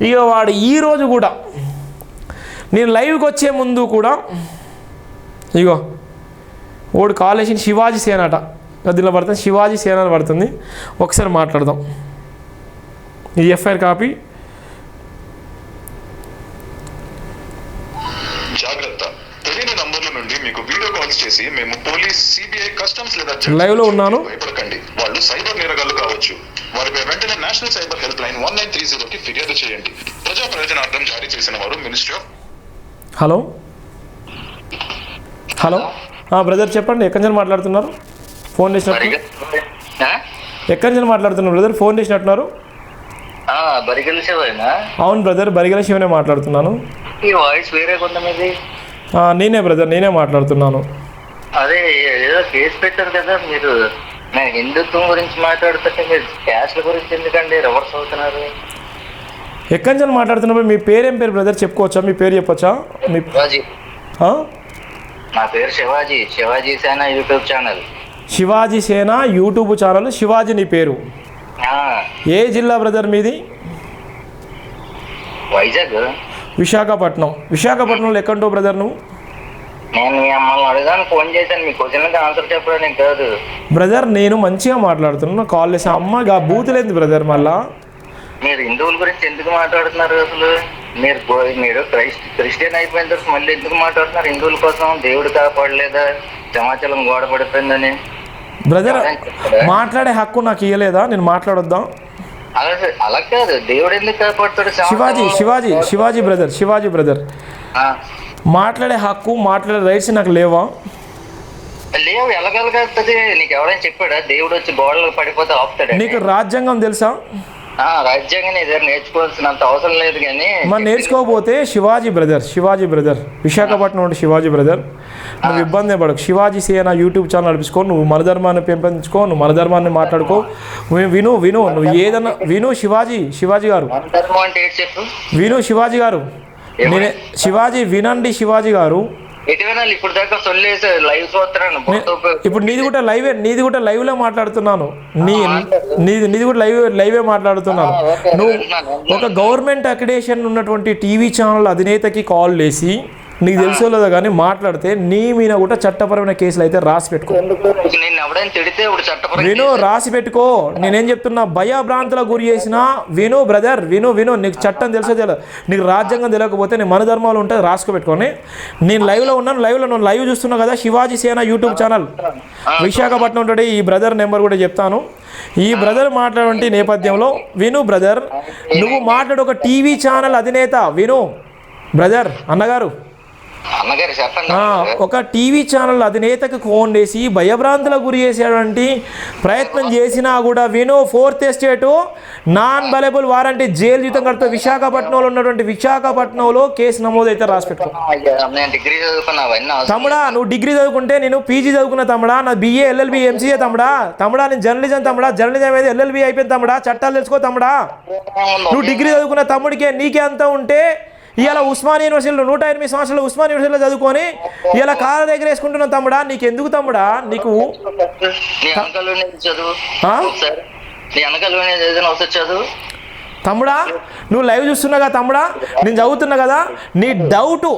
ఇక వాడు ఈరోజు కూడా నేను లైవ్కి వచ్చే ముందు కూడా ఇగో ఓడు కాలేజ్ శివాజీ సేన అట దీనిలో పడుతుంది, శివాజీ సేన అని పడుతుంది. ఒకసారి మాట్లాడదాం. ఈ ఎఫ్ఐఆర్ కాపీ. జాగ్రత్త, తెలియని నంబర్ల నుండి మీకు వీడియో కాల్స్ చేసి మేము పోలీస్, సిబిఐ, కస్టమ్స్ లేదా లైవ్ లో ఉన్నాను. భయపడకండి, వాళ్ళు సైబర్ నేరగాళ్లు కావచ్చు. వారిపై వెంటనే నేషనల్ సైబర్ హెల్ప్ లైన్ 1930కి ఫిర్యాదు చేయండి. ప్రజా ప్రయోజనార్థం జారీ చేసిన వారు ministry of. Hello hello brother చెప్పండి, ఎక్కడి నుంచి మాట్లాడుతున్నారు? ఫోన్ చేసినట్టు ఎక్కడి నుంచి మాట్లాడుతున్నారు బ్రదర్? ఫోన్ చేసినట్టున్నారు. అవును బ్రదర్, బరిగల శివనే మాట్లాడుతున్నాను. ఈ వాయిస్ వేరే కొంతమంది. నేనే బ్రదర్, నేనే మాట్లాడుతున్నాను. అదే ఏదో కేసు పెట్టారు కదా మీరు, నేను హిందుత్వం గురించి మాట్లాడుతుంటే మీరు క్యాస్ట్ల గురించి ఎందుకండి రివర్స్ అవుతున్నారు? ఎక్కడి నుంచి మాట్లాడుతున్నప్పుడు మీ పేరేం పేరు బ్రదర్ చెప్పుకోవచ్చా? మీ పేరు చెప్పొచ్చా? మీ శివాజీ. నా పేరు శివాజీ, శివాజీ సేన యూట్యూబ్ ఛానల్. శివాజీ సేన యూట్యూబ్ ఛానల్. శివాజీ నీ పేరు. ఏ జిల్లా బ్రదర్ మీది? వైజాగ్. విశాఖపట్నం. విశాఖపట్నంలో ఎక్కడుంటావు బ్రదర్ నువ్వు? నేను మిమ్మల్ని అడగాను ఫోన్ చేశాను, మీ క్వశ్చన్కి ఆన్సర్ చెప్పడానికి కాదు బ్రదర్. నేను మంచిగా మాట్లాడుతున్నాను, కాల్ చేసా. అమ్మ బూతులేదు బ్రదర్. మళ్ళా మీరు హిందువుల గురించి ఎందుకు మాట్లాడుతున్నారు? అసలు మీరు క్రిస్టియన్ అయిపోయిన తర్వాత మళ్ళీ ఎందుకు మాట్లాడుతున్నారు? హిందువుల కోసం దేవుడు కాపాడలేదా? సమాచారం గోడ పడిపోయిందని. బ్రదర్ మాట్లాడే హక్కు నాకు ఇవ్వలేదా? నేను మాట్లాడొద్దాం? అలా కాదు, దేవుడు ఎందుకు కాపాడుతాడు? శివాజీ బ్రదర్ మాట్లాడే హక్కు, మాట్లాడే రైట్స్ నాకు లేవా? లేవు. ఎలాగలుగుతుంది? నీకు ఎవరైనా చెప్పాడా దేవుడు వచ్చి గోడలు పడిపోతే ఆపుతాడు? నీకు రాజ్యాంగం తెలుసా? రాజ్యాంగం నేర్చుకోవాల్సినంత అవసరం లేదు. కానీ మరి నేర్చుకోకపోతే శివాజీ బ్రదర్ విశాఖపట్నం ఉంటే శివాజీ బ్రదర్ నువ్వు ఇబ్బంది పడకు. శివాజీ సేన యూట్యూబ్ ఛానల్ నడిపించుకో. నువ్వు మన ధర్మాన్ని పెంపొందించుకో, నువ్వు మన ధర్మాన్ని మాట్లాడుకో. విను నువ్వు ఏదన్నా విను. శివాజీ గారు విను. శివాజీ గారు నేనే వినండి. శివాజీ గారు ఇప్పుడు దాకా లైవ్ చూస్తున్నాను. ఇప్పుడు నీది కూడా లైవ్ లో మాట్లాడుతున్నాను. నీది కూడా లైవే మాట్లాడుతున్నాను. నువ్వు ఒక గవర్నమెంట్ అక్రిడేషన్ ఉన్నటువంటి టీవీ ఛానల్ అధినేతకి కాల్ చేసి నీకు తెలుసో లేదో కానీ మాట్లాడితే నీ మీద కూడా చట్టపరమైన కేసులు అయితే రాసి పెట్టుకో. రాసి పెట్టుకో. నేనేం చెప్తున్నా, భయభ్రాంతులకు గురి చేసినా విను బ్రదర్, విను. నీకు చట్టం తెలుసో తెలియదు, నీకు రాజ్యాంగం తెలియకపోతే నేను మన ధర్మాలు ఉంటే రాసుకో పెట్టుకొని. నేను లైవ్లో ఉన్నాను, లైవ్ చూస్తున్నా కదా. శివాజీ సేన యూట్యూబ్ ఛానల్ విశాఖపట్నం ఉంటుంది. ఈ బ్రదర్ నెంబర్ కూడా చెప్తాను. ఈ బ్రదర్ మాట్లాడే నేపథ్యంలో విను బ్రదర్, నువ్వు మాట్లాడు ఒక టీవీ ఛానల్ అధినేత. విను బ్రదర్, అన్నగారు ఒక టీవీ ఛానల్ అధినేతకు ఫోన్ చేసి భయభ్రాంతులకు గురి చేసేటువంటి ప్రయత్నం చేసినా కూడా విను. 4th estate non bailable warrant jail జీతం కడుతూ విశాఖపట్నంలో ఉన్నటువంటి విశాఖపట్నంలో కేసు నమోదైతే రాసి పెట్టుకో. తమ్ముడా నువ్వు డిగ్రీ చదువుకుంటే నేను పీజీ చదువుకున్న తమ్ముడా. నా BA LLB MCA తమ్ముడా. నేను జర్నలిజం అయితే LLB అయిపోయింది తమ్ముడా. చట్టాలు తెలుసుకో తమ్ముడా. నువ్వు డిగ్రీ చదువుకున్న తమ్ముడికే నీకే అంత ఉంటే ఇలా ఉస్మానియా యూనివర్సిటీలో 108 సంవత్సరాలు ఉస్మానియా యూనివర్సిటీలో చదువుకొని ఇలా కాళ్ళ దగ్గర వేసుకుంటున్నావు తమ్ముడా. నీకు ఎందుకు తమ్ముడా? నీకు తమ్ముడా నువ్వు లైవ్ చూస్తున్నా తమ్ముడా, నేను చదువుతున్నా కదా. నీ డౌటు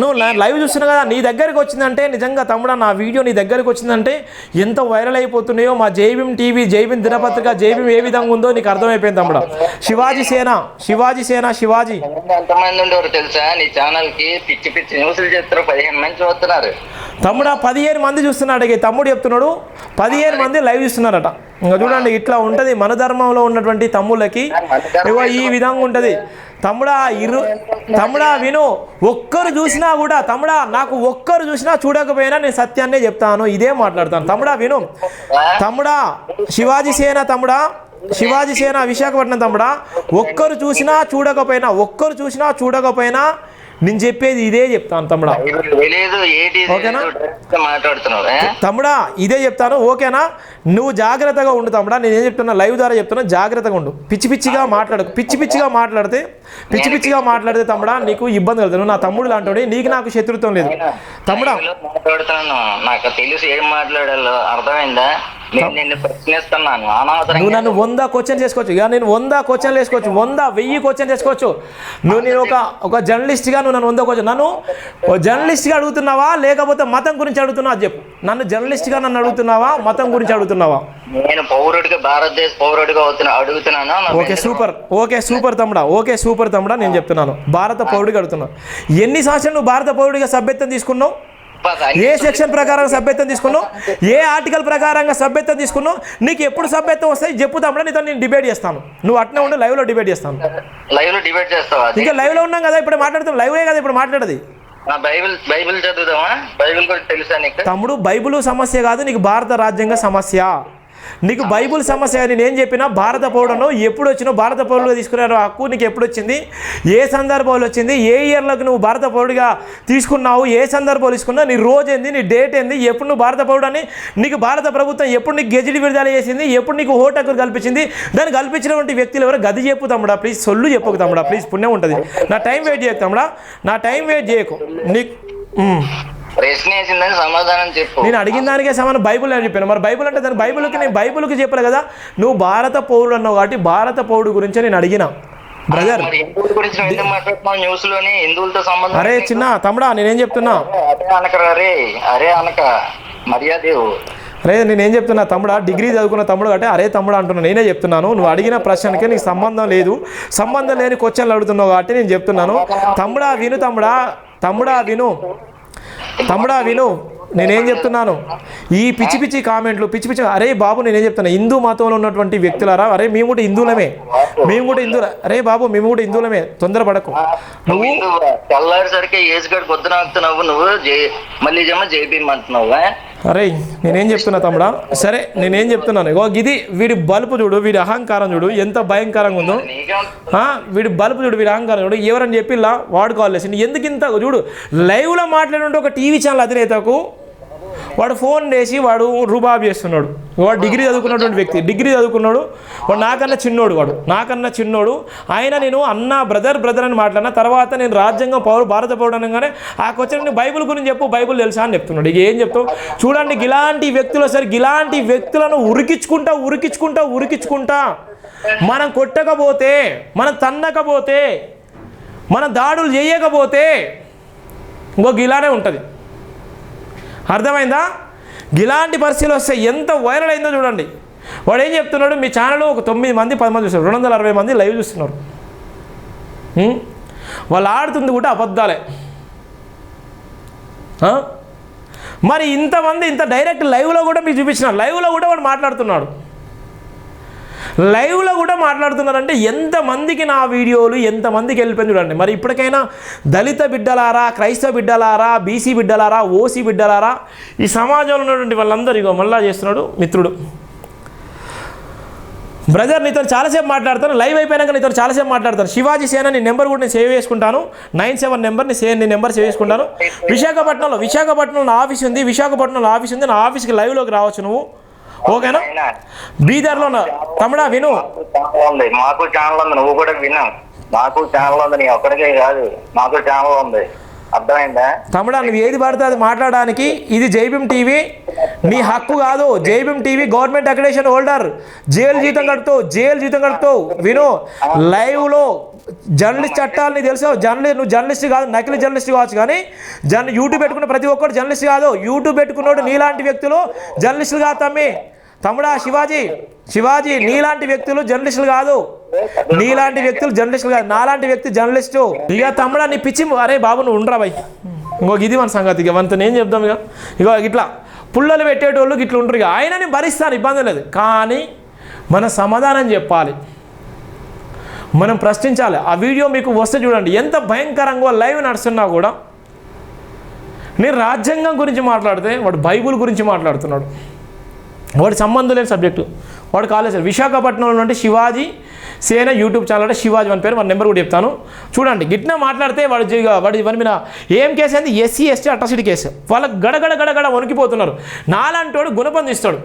నువ్వు లైవ్ చూస్తున్నా కదా, నీ దగ్గరికి వచ్చిందంటే నిజంగా తమ్ముడా నా వీడియో నీ దగ్గరికి వచ్చిందంటే ఎంత వైరల్ అయిపోతున్నాయో మా జైభీం టీవీ, జైభీం దినపత్రిక, జైభీం ఏ విధంగా ఉందో నీకు అర్థమైపోయింది తమ్ముడా. శివాజీ సేన ఎంతమంది ఉండేవారు తెలుసా నీ ఛానల్ కి? పిచ్చి న్యూస్లు చెప్తారు. 15 మంది చూస్తున్నారు తమ్ముడా. 15 మంది చూస్తున్నాడు. తమ్ముడు చెప్తున్నాడు 15 మంది లైవ్ చూస్తున్నారట. ఇంకా చూడండి, ఇట్లా ఉంటుంది మన ధర్మంలో ఉన్నటువంటి తమ్ముళ్ళకి. ఈ విధంగా ఉంటుంది తమ్ముడా. విను, ఒక్కరు చూసినా కూడా తమ్ముడా, నాకు ఒక్కరు చూసినా చూడకపోయినా నేను సత్యాన్నే చెప్తాను, ఇదే మాట్లాడతాను తమ్ముడా. విను తమ్ముడా, శివాజీ సేన విశాఖపట్నం తమ్ముడా. ఒక్కరు చూసినా చూడకపోయినా నేను చెప్పేది ఇదే చెప్తాను తమ్ముడా. ఓకేనా తమ్ముడా? ఇదే చెప్తాను, ఓకేనా? నువ్వు జాగ్రత్తగా ఉండు తమ్ముడా. నేనేం చెప్తున్నా లైవ్ ద్వారా చెప్తున్నా, జాగ్రత్తగా ఉండు. పిచ్చిగా మాట్లాడితే తమ్ముడా నీకు ఇబ్బంది కలుగుతుంది. నా తమ్ముడు లాంటి నీకు నాకు శత్రుత్వం లేదు తమ్ముడా. నాకు తెలుసు ఏం మాట్లాడాలో, అర్థమైందా? నేను నిన్ను ప్రశ్నిస్తున్నాను అనవసరంగా. నువ్వు నన్ను 100 క్వశ్చన్ చేసుకోవచ్చు, ఇక నేను 100 క్వశ్చన్లు వేసుకోవచ్చు, 1000 క్వశ్చన్ చేసుకోవచ్చు. నేను ఒక జర్నలిస్ట్గా నువ్వు నన్ను 100 క్వశ్చన్, నన్ను జర్నలిస్ట్గా అడుగుతున్నావా లేకపోతే మతం గురించి అడుగుతున్నావా చెప్పు. నన్ను జర్నలిస్ట్గా నన్ను అడుగుతున్నావా మతం గురించి అడుగుతున్నావా? నేను పౌరుడిగా, భారతదేశ పౌరుడిగా అడుగుతున్నాను. ఓకే సూపర్ తమ్ముడా, నేను చెప్తున్నాను భారత పౌరుడిగా అడుగుతున్నాను. ఎన్ని సంవత్సరాలు నువ్వు భారత పౌరుడిగా సభ్యత్వం తీసుకున్నావు? ఏ సెక్షన్ ప్రకారం సభ్యత్వం తీసుకున్నావు? ఏ ఆర్టికల్ ప్రకారంగా సభ్యత్వం తీసుకున్నావు? నీకు ఎప్పుడు సభ్యత్వం వస్తాయి చెప్పు తమ్ముడా, నీతో నేను డిబేట్ చేస్తాను. నువ్వు అట్నే ఉండి లైవ్లో డిబేట్ చేస్తాను. లైవ్లో డిబేట్ చేస్తావా? ఇంకా లైవ్లో ఉన్నాం కదా, ఇప్పుడు మాట్లాడుతాం, లైవ్లే కదా ఇప్పుడు మాట్లాడేది. బైబిల్ చదువుదామా? బైబిల్ కూడా తెలుసా నీకు? తమ్ముడు బైబిల్ సమస్య కాదు, నీకు భారత రాజ్యాంగ సమస్య. నీకు బైబుల్ సమస్య. నేను చెప్పిన భారత పౌరులను ఎప్పుడు వచ్చినావు, భారత పౌరులుగా తీసుకునే హక్కు నీకు ఎప్పుడు వచ్చింది, ఏ సందర్భంలో వచ్చింది, ఏ ఇయర్లోకి నువ్వు భారత పౌరుడిగా తీసుకున్నావు, ఏ సందర్భంలో తీసుకున్నావు, నీ రోజు ఏంది, నీ డేట్ ఏంది, ఎప్పుడు నువ్వు భారత పౌరుడు అని నీకు భారత ప్రభుత్వం ఎప్పుడు నీకు గెజిట్ విడుదల చేసింది, ఎప్పుడు నీకు ఓటు హక్కు కల్పించింది, దాన్ని కల్పించినటువంటి వ్యక్తులు ఎవరు గది చెప్పు తమ్ముడా ప్లీజ్, సొల్లు చెప్పకు తమ్ముడా ప్లీజ్, పుణ్యం ఉంటుంది. నా టైం వెయిట్ చేయకు తమ్ముడా, నా టైం వెయిట్ చేయకు. నీకు ప్రశ్న వేసిందని సమాధానం చెప్పు. నేను అడిగిన దానికే సమానం బైబుల్ అని చెప్పాను. మరి బైబుల్ అంటే దాని నేను బైబుల్కి చెప్పాను కదా. నువ్వు భారత పౌరుడు అన్నావు కాబట్టి భారత పౌరుడు గురించి నేను అడిగిన బ్రదర్. న్యూస్ లోని హిందువులతో సంబంధం. అరే చిన్న తమ్ముడా నేనేం చెప్తున్నా, అరే అనక మర్యాద. అరే నేనేం చెప్తున్నా తమ్ముడా, డిగ్రీ చదువుకున్న తమ్ముడు అంటే అరే తమ్ముడు అంటున్నా. నేనే చెప్తున్నాను, నువ్వు అడిగిన ప్రశ్నకే నీకు సంబంధం లేదు, సంబంధం లేని క్వశ్చన్లు అడుగుతున్నావు కాబట్టి నేను చెప్తున్నాను. తమ్ముడా విను నేనేం చెప్తున్నాను. ఈ పిచ్చి కామెంట్లు పిచ్చి అరే బాబు నేనేం చెప్తున్నా, హిందూ మతంలో ఉన్నటువంటి వ్యక్తులారా, అరే మేము కూడా హిందువులమే, అరే బాబు మేము కూడా హిందువులమే, తొందరపడకు. నువ్వు తెల్లారిసరికి ఏజ్ గడ్ పొద్దున ఆగుతున్నావు, నువ్వు మళ్ళీ జైపీ అంటున్నావు. అరే నేనేం చెప్తున్నా తమ్ముడా, సరే నేనేం చెప్తున్నాను, ఇగో ఇది వీడి బలుపు చూడు, వీడి అహంకారం చూడు ఎంత భయంకరంగా ఉందో. వీడి బలుపు చూడు, వీడి అహంకారం చూడు. ఎవరని చెప్పిలా వాడుకోవాలి. ఎందుకు ఇంత చూడు, లైవ్లో మాట్లాడుంటే ఒక టీవీ ఛానల్ అధినేతకు వాడు ఫోన్ చేసి వాడు రూబాబు చేస్తున్నాడు. వాడు డిగ్రీ చదువుకున్నటువంటి వ్యక్తి, డిగ్రీ చదువుకున్నాడు, వాడు నాకన్నా చిన్నోడు. ఆయన నేను అన్న బ్రదర్ అని మాట్లాడిన తర్వాత నేను రాజ్యాంగం భారత పౌరుడు అనగానే ఆ క్వశ్చన్ బైబిల్ గురించి చెప్పు, బైబిల్ తెలుసా అని చెప్తున్నాడు. ఇక ఏం చెప్తావు చూడండి, ఇలాంటి వ్యక్తులను ఉరికించుకుంటా మనం కొట్టకపోతే, మనం తన్నకపోతే, మన దాడులు చేయకపోతే ఇలానే ఉంటుంది. అర్థమైందా? ఇలాంటి పరిస్థితులు వస్తే ఎంత వైరల్ అయిందో చూడండి. వాడు ఏం చెప్తున్నాడు, మీ ఛానల్ ఒక 9 మంది 10 మంది చూస్తారు, 260 మంది లైవ్ చూస్తున్నారు. వాళ్ళు ఆడుతుంది కూడా అబద్ధాలే. మరి ఇంతమంది ఇంత డైరెక్ట్ లైవ్లో కూడా మీకు చూపించిన, లైవ్లో కూడా వాడు మాట్లాడుతున్నాడు. మాట్లాడుతున్నారంటే ఎంతమందికి నా వీడియోలు ఎంతమందికి వెళ్ళిపోయింది చూడండి. మరి ఇప్పటికైనా దళిత బిడ్డలారా, క్రైస్తవ బిడ్డలారా, బీసీ బిడ్డలారా, ఓసీ బిడ్డలారా, ఈ సమాజంలో ఉన్నటువంటి వాళ్ళందరూ ఇగో మళ్ళా చేస్తున్నాడు మిత్రుడు. బ్రదర్ నీతో చాలాసేపు మాట్లాడతాను, లైవ్ అయిపోయినాక నీతో చాలాసేపు మాట్లాడతాను. శివాజీ సేన నీ నెంబర్ కూడా నేను సేవ్ చేసుకుంటాను, 97 నెంబర్ నీ నెంబర్ సేవ్ చేసుకుంటాను. విశాఖపట్నంలో ఆఫీస్ ఉంది, నా ఆఫీస్కి లైవ్లోకి రావచ్చు నువ్వు, ఓకేనా? బీదర్లో తమ్ముడా విను, మాకు ఛానల్ ఉంది, నువ్వు కూడా విను. మాకు ఛానల్ ఉంది, నీ ఒక్కడికే కాదు, మాకు ఛానల్ ఉంది, అర్థమైందా? తమ్ముడా నువ్వు ఏది పడితే అది మాట్లాడడానికి, ఇది జైభీం టీవీ, నీ హక్కు కాదు. Jai Bhim TV government accreditation holder, jail జీతం కడుతావు. విను, లైవ్లో జర్నలిస్ట్ చట్టాలని తెలుసు. నువ్వు జర్నలిస్ట్ కాదు, నకిలీ జర్నలిస్ట్ కావచ్చు, కానీ యూట్యూబ్ పెట్టుకున్న ప్రతి ఒక్కరు జర్నలిస్ట్ కాదు. యూట్యూబ్ పెట్టుకున్నాడు నీలాంటి వ్యక్తులు జర్నలిస్టులు కాదు. తమ్ముడా శివాజీ నీలాంటి వ్యక్తులు జర్నలిస్టులు కాదు, నాలాంటి వ్యక్తి జర్నలిస్టు. ఇక తమ్ముడా నీ పిచ్చి, అరే బాబు నువ్వు ఉండరా బాయ్, ఇది మన సంగతి. ఇక వంత నేను చెప్దాం. ఇక ఇట్లా పుల్లలు పెట్టేటోళ్ళు ఇట్లా ఉంటారు. ఇక ఆయనని భరిస్తాను, ఇబ్బంది లేదు, కానీ మన సమాధానం చెప్పాలి, మనం ప్రశ్నించాలి. ఆ వీడియో మీకు వస్తే చూడండి ఎంత భయంకరంగా లైవ్ నడుస్తున్నా కూడా. నేను రాజ్యాంగం గురించి మాట్లాడితే వాడు బైబుల్ గురించి మాట్లాడుతున్నాడు. వాడి సంబంధం లేని సబ్జెక్టు వాడు కాలేజ్. విశాఖపట్నంలో నుండి శివాజీ సేన యూట్యూబ్ ఛానల్ అంటే శివాజీ అని పేరు, మన నెంబర్ కూడా చెప్తాను చూడండి. గిట్న మాట్లాడితే వాడి మీద ఏం కేసు అయింది, SC ST అట్రాసిటీ కేసు. వాళ్ళకి గడగడ వణికిపోతున్నారు. నాలాంటి వాడు గుణపందిస్తాడు.